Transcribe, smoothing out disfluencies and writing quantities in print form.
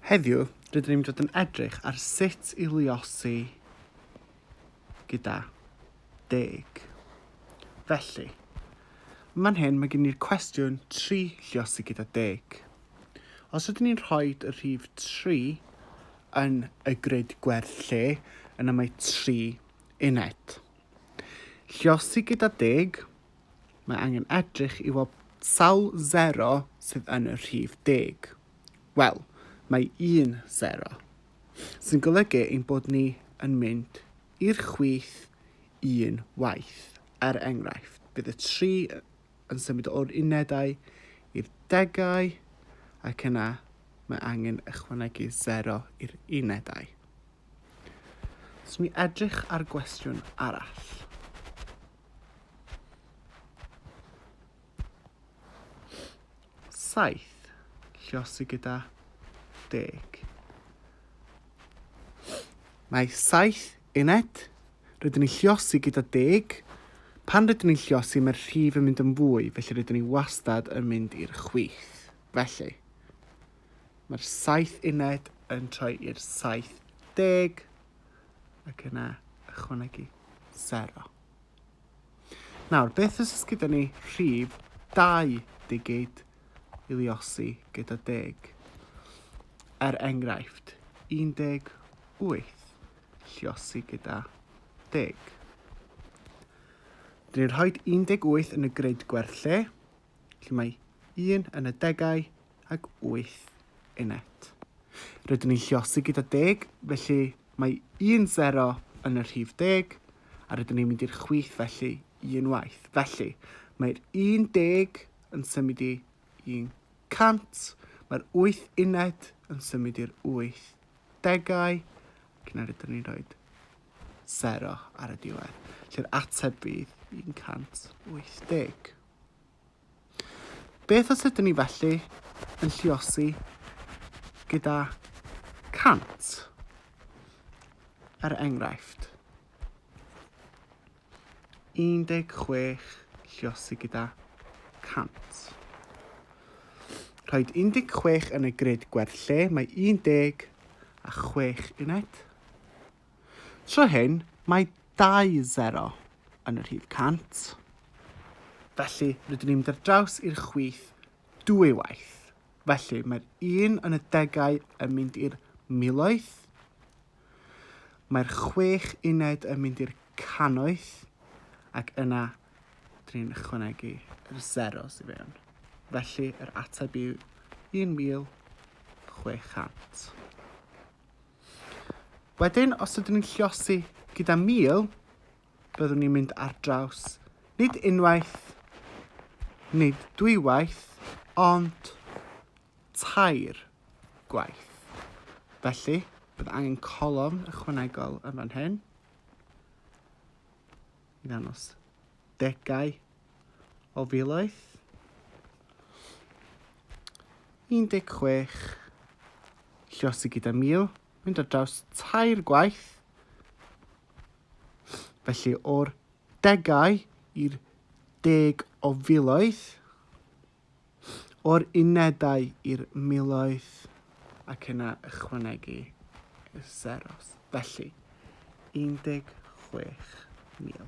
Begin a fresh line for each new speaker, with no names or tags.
Heddiw, rydyn ni'n dod yn edrych ar sut I lluosi gyda 10. Felly, man hyn mae gen i'r cwestiwn 3 lluosi gyda 10. Os ydym ni'n rhoi y rhif 3 yn y grid gwerth lle, yna mae 3 uned. Lluosi gyda 10, mae angen edrych I weld sawl 0 sydd yn y rhif 10. Wel, mae 1 0, sy'n golygu ein bod ni yn mynd i'r chwith 1 waith. Enghraifft, bydd y 3 yn symud o'r unedau i'r degau, ac yna mae angen ychwanegu 0 i'r unedau. So ni edrych ar gwestiwn arall. Saith, lluosi gyda 10. Mae 7 uned, rydyn ni lluosi gyda 10. Pan rydyn ni'n lluosi, mae'r rhif yn mynd yn fwy, felly rydyn ni wastad yn mynd i'r chwith. Felly, mae'r 7 uned yn troi i'r 70, ac yna ychwanegu 0. Nawr, beth os gyda ni rhif 2 digid I lluosi gyda 10? Enghraifft, 18 lluosi gyda 10. Dyn ni'n rhoi 18 yn y grid gwerth lle, lle mae 1 yn y degau ac 8 uned. Rydyn ni'n lluosi gyda 10, felly mae 1 0 yn y rhif 10, a rydyn ni'n mynd i'r chwith felly 1 waith. Felly, mae'r 10 yn symud I 100, mae'r 8 uned yn symud i'r 8 degau, ac yna rydyn ni'n rhoi 0 ar y diwedd. Lle'r ateb bydd 180. Beth os ydyn ni felly yn lluosi gyda 100? Enghraifft, 16 lluosi gyda 100. Rhaid 16 yn y grid gwerth lle, mae 10 a 6 uned. Tro hyn, mae 2 0 yn y rhif 100. Felly, rydyn ni'n mynd ar draws i'r chwith 2 waith. Felly, mae'r 1 yn y degau yn mynd i'r miloedd. Mae'r 6 uned yn mynd i'r cannoedd, ac yna rydyn ni'n ychwanegu yr 0 I fewn. Felly, yr ateb yw 1,600. Wedyn, os ydyn ni'n lluosi gyda 1000, byddwn ni'n mynd ar draws nid unwaith, nid dwywaith, ond 3 gwaith. Felly, bydd angen colofn ychwanegol yn fan hyn. I ddangos degau o filoedd. 16 lluosi gyda 1000, mynd ar draws 3 gwaith. Felly o'r degau i'r 10 o filoedd, o'r unedau i'r miloedd, ac yna ychwanegu y 0. Felly 16,000.